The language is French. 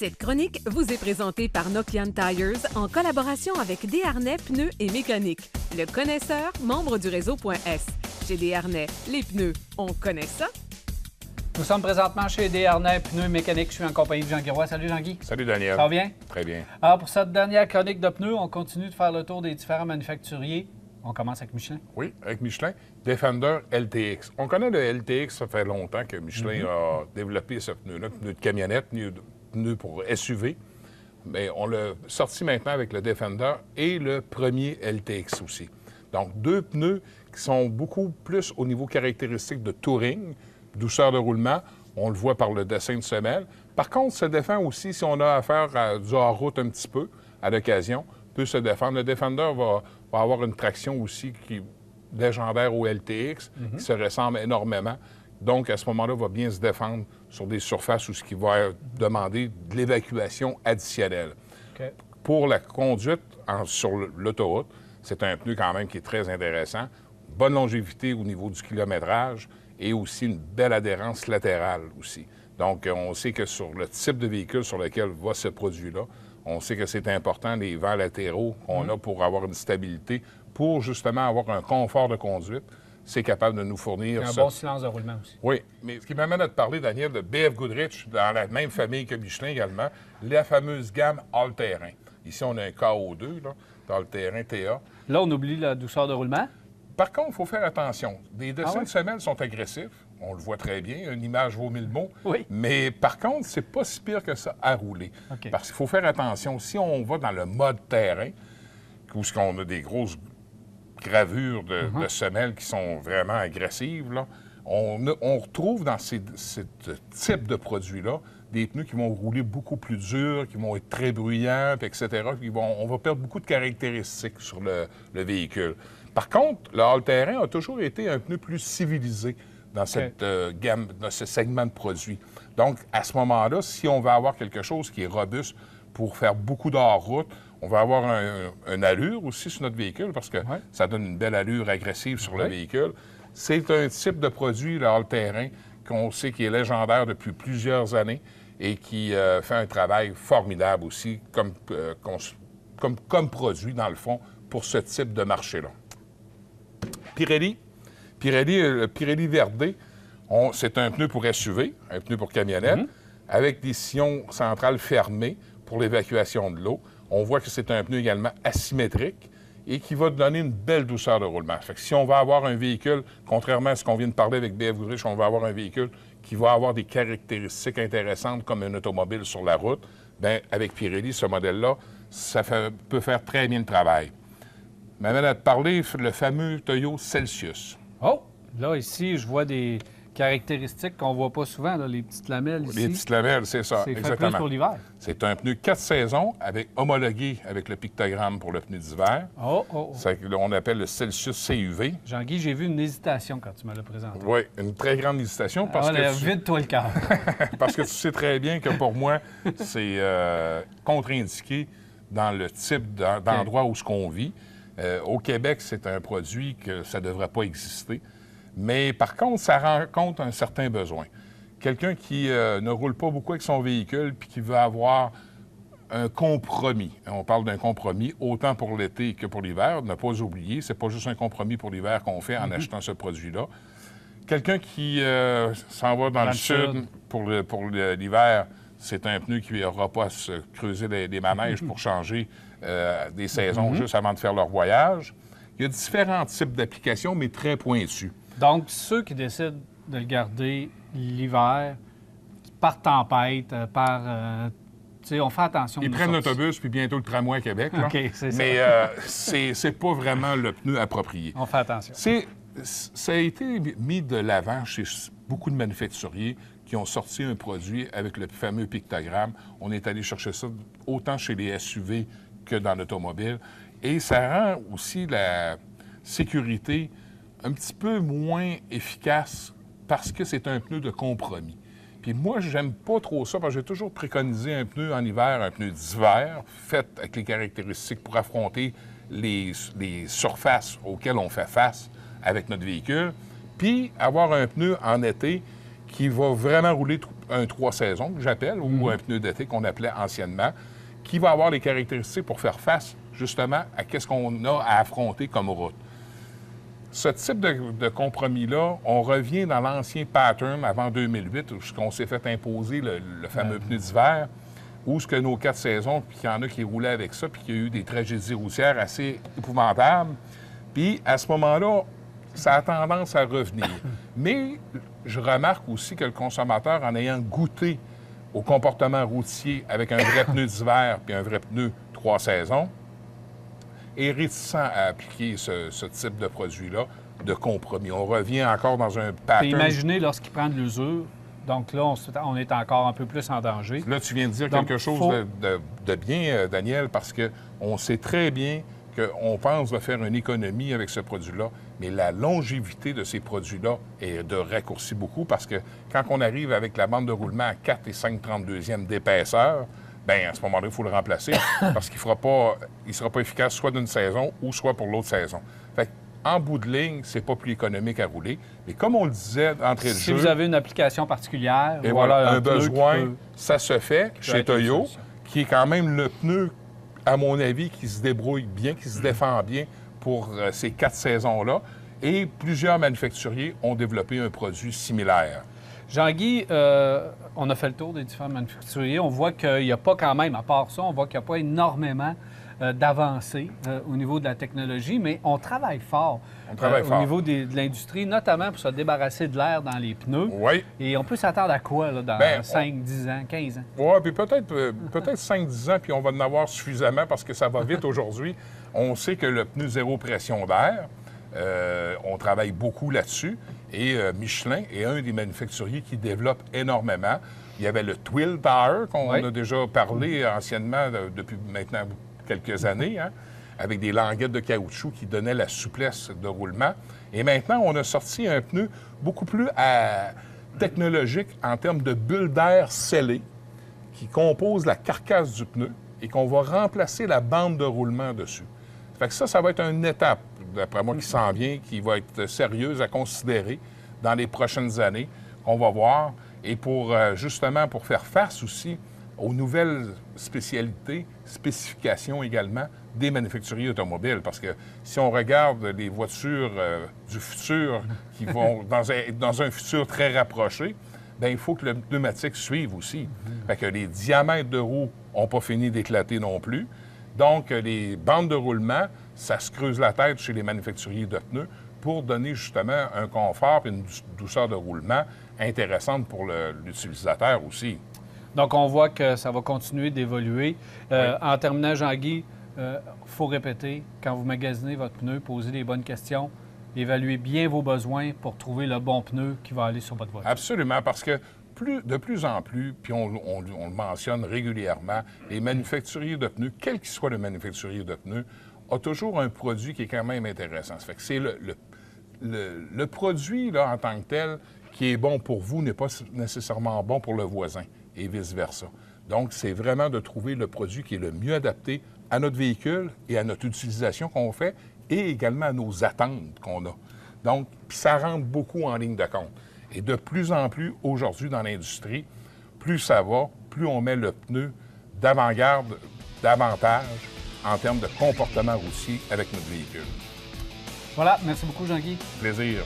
Cette chronique vous est présentée par Nokian Tires en collaboration avec Desharnais Pneus et Mécanique, le connaisseur membre du réseau.s. Chez Desharnais, les pneus, on connaît ça? Nous sommes présentement chez Desharnais Pneus et Mécanique. Je suis en compagnie de Jean Guiroy. Salut Jean-Guy. Salut Daniel. Ça va bien? Très bien. Alors, pour cette dernière chronique de pneus, on continue de faire le tour des différents manufacturiers. On commence avec Michelin. Oui, avec Michelin. Defender LTX. On connaît le LTX, ça fait longtemps que Michelin a développé ce pneu-là, pneu de camionnette, pneu pour SUV. Mais on l'a sorti maintenant avec le Defender et le premier LTX aussi. Donc, deux pneus qui sont beaucoup plus au niveau caractéristique de touring, douceur de roulement. On le voit par le dessin de semelle. Par contre, ça défend aussi si on a affaire à du hors-route un petit peu, à l'occasion, peut se défendre. Le Defender va avoir une traction aussi qui est légendaire au LTX, qui se ressemble énormément. Donc, à ce moment-là, va bien se défendre sur des surfaces où ce qui va demander de l'évacuation additionnelle. Okay. Pour la conduite sur l'autoroute, c'est un pneu quand même qui est très intéressant. Bonne longévité au niveau du kilométrage et aussi une belle adhérence latérale aussi. Donc, on sait que sur le type de véhicule sur lequel va ce produit-là, on sait que c'est important, les vents latéraux qu'on a pour avoir une stabilité, pour justement avoir un confort de conduite. C'est capable de nous fournir... Et un bon silence de roulement aussi. Oui, mais ce qui m'amène à te parler, Daniel, de BF Goodrich, dans la même famille que Michelin également, la fameuse gamme all-terrain. Ici, on a un KO2, là, dans le terrain TA. Là, on oublie la douceur de roulement. Par contre, il faut faire attention. Les dessins de semelle sont agressifs. On le voit très bien. Une image vaut 1000 mots. Oui. Mais par contre, c'est pas si pire que ça à rouler. Okay. Parce qu'il faut faire attention. Si on va dans le mode terrain, où on a des grosses gravures de semelles qui sont vraiment agressives, là, on retrouve dans ce type de produit-là des pneus qui vont rouler beaucoup plus durs, qui vont être très bruyants, etc. On va perdre beaucoup de caractéristiques sur le véhicule. Par contre, le all-terrain a toujours été un pneu plus civilisé dans cette gamme, dans ce segment de produits. Donc, à ce moment-là, si on veut avoir quelque chose qui est robuste pour faire beaucoup d'hors-route, on va avoir une allure aussi sur notre véhicule parce que ça donne une belle allure agressive sur le véhicule. C'est un type de produit, le all-terrain, qu'on sait qui est légendaire depuis plusieurs années et qui fait un travail formidable aussi comme produit, dans le fond, pour ce type de marché-là. Pirelli Verde, c'est un pneu pour SUV, un pneu pour camionnette, avec des sillons centrales fermés pour l'évacuation de l'eau. On voit que c'est un pneu également asymétrique et qui va donner une belle douceur de roulement. Fait que si on va avoir un véhicule, contrairement à ce qu'on vient de parler avec BF Goodrich, on va avoir un véhicule qui va avoir des caractéristiques intéressantes comme un automobile sur la route, bien, avec Pirelli, ce modèle-là, peut faire très bien le travail. M'amène à te parler le fameux Toyo Celsius. Oh! Là, ici, je vois des caractéristiques qu'on ne voit pas souvent, là, les petites lamelles ici. Les petites lamelles, c'est ça, c'est exactement. Fait plus pour l'hiver. C'est un pneu 4 saisons homologué avec le pictogramme pour le pneu d'hiver. On appelle le Celsius CUV. Jean-Guy, j'ai vu une hésitation quand tu me l'as présenté. Oui, une très grande hésitation parce que... Vide-toi le cœur. Parce que tu sais très bien que pour moi, c'est contre-indiqué dans le type d'endroit où ce qu'on vit. Au Québec, c'est un produit que ça ne devrait pas exister. Mais par contre, ça rencontre un certain besoin. Quelqu'un qui ne roule pas beaucoup avec son véhicule puis qui veut avoir un compromis. On parle d'un compromis autant pour l'été que pour l'hiver. Ne pas oublier, c'est pas juste un compromis pour l'hiver qu'on fait en achetant ce produit-là. Quelqu'un qui s'en va dans le sud pour l'hiver, c'est un pneu qui n'aura pas à se creuser des manèges pour changer des saisons juste avant de faire leur voyage. Il y a différents types d'applications, mais très pointus. Donc, ceux qui décident de le garder l'hiver, par tempête, on fait attention. Ils prennent l'autobus, puis bientôt le tramway à Québec. Là. OK, c'est ça. Mais c'est pas vraiment le pneu approprié. On fait attention. Ça a été mis de l'avant chez beaucoup de manufacturiers qui ont sorti un produit avec le fameux pictogramme. On est allé chercher ça autant chez les SUV que dans l'automobile. Et ça rend aussi la sécurité un petit peu moins efficace parce que c'est un pneu de compromis. Puis moi, j'aime pas trop ça parce que j'ai toujours préconisé un pneu en hiver, un pneu d'hiver, fait avec les caractéristiques pour affronter les surfaces auxquelles on fait face avec notre véhicule, puis avoir un pneu en été qui va vraiment rouler un 3 saisons, que j'appelle, ou un pneu d'été qu'on appelait anciennement, qui va avoir les caractéristiques pour faire face, justement, à ce qu'on a à affronter comme route. Ce type de compromis-là, on revient dans l'ancien pattern avant 2008, où on s'est fait imposer le fameux pneu d'hiver, où ce que nos 4 saisons, puis qu'il y en a qui roulaient avec ça, puis qu'il y a eu des tragédies routières assez épouvantables. Puis, à ce moment-là, ça a tendance à revenir. Mais je remarque aussi que le consommateur, en ayant goûté au comportement routier avec un vrai pneu d'hiver puis un vrai pneu 3 saisons, est réticent à appliquer ce type de produit-là, de compromis. On revient encore dans un pattern. Imaginez lorsqu'il prend de l'usure. Donc là, on est encore un peu plus en danger. Là, tu viens de dire quelque chose de bien, Daniel, parce qu'on sait très bien qu'on pense de faire une économie avec ce produit-là, mais la longévité de ces produits-là est de raccourci beaucoup parce que quand on arrive avec la bande de roulement à 4 et 5/32e d'épaisseur, bien, à ce moment-là, il faut le remplacer parce qu'il ne sera pas efficace soit d'une saison ou soit pour l'autre saison. Fait en bout de ligne, c'est pas plus économique à rouler. Mais comme on le disait d'entrée de jeu... Si vous avez une application particulière, et voilà un besoin, ça se fait chez Toyo, qui est quand même le pneu, à mon avis, qui se débrouille bien, qui se défend bien pour ces 4 saisons-là. Et plusieurs manufacturiers ont développé un produit similaire. Jean-Guy, on a fait le tour des différents manufacturiers. On voit qu'il n'y a pas quand même, à part ça, on voit qu'il n'y a pas énormément d'avancées au niveau de la technologie, mais on travaille fort, au niveau de l'industrie, notamment pour se débarrasser de l'air dans les pneus. Oui. Et on peut s'attendre à quoi là, dans 5, 10 ans, 15 ans? Oui, puis peut-être 5-10 ans, puis on va en avoir suffisamment parce que ça va vite aujourd'hui. On sait que le pneu zéro pression d'air, on travaille beaucoup là-dessus. Et Michelin est un des manufacturiers qui développe énormément. Il y avait le Twill Tower, qu'on a déjà parlé anciennement depuis maintenant quelques années, hein, avec des languettes de caoutchouc qui donnaient la souplesse de roulement. Et maintenant, on a sorti un pneu beaucoup plus technologique en termes de bulles d'air scellées qui composent la carcasse du pneu et qu'on va remplacer la bande de roulement dessus. Fait que ça va être une étape, d'après moi, qui s'en vient, qui va être sérieuse à considérer dans les prochaines années, qu'on va voir. Et justement, pour faire face aussi aux nouvelles spécifications également des manufacturiers automobiles. Parce que si on regarde les voitures du futur qui vont dans un futur très rapproché, bien, il faut que le pneumatique suive aussi. Fait que les diamètres de roues n'ont pas fini d'éclater non plus. Donc, les bandes de roulement, ça se creuse la tête chez les manufacturiers de pneus pour donner justement un confort et une douceur de roulement intéressante pour l'utilisateur aussi. Donc, on voit que ça va continuer d'évoluer. En terminant, Jean-Guy, il faut répéter, quand vous magasinez votre pneu, posez les bonnes questions, évaluez bien vos besoins pour trouver le bon pneu qui va aller sur votre voiture. Absolument, parce que de plus en plus, puis on le mentionne régulièrement, les manufacturiers de pneus, quel qu'il soit le manufacturier de pneus, a toujours un produit qui est quand même intéressant. Ça fait que c'est le produit là, en tant que tel qui est bon pour vous n'est pas nécessairement bon pour le voisin et vice-versa. Donc, c'est vraiment de trouver le produit qui est le mieux adapté à notre véhicule et à notre utilisation qu'on fait et également à nos attentes qu'on a. Donc, puis ça rentre beaucoup en ligne de compte. Et de plus en plus, aujourd'hui, dans l'industrie, plus ça va, plus on met le pneu d'avant-garde davantage en termes de comportement routier avec notre véhicule. Voilà, merci beaucoup, Jean-Guy. Plaisir.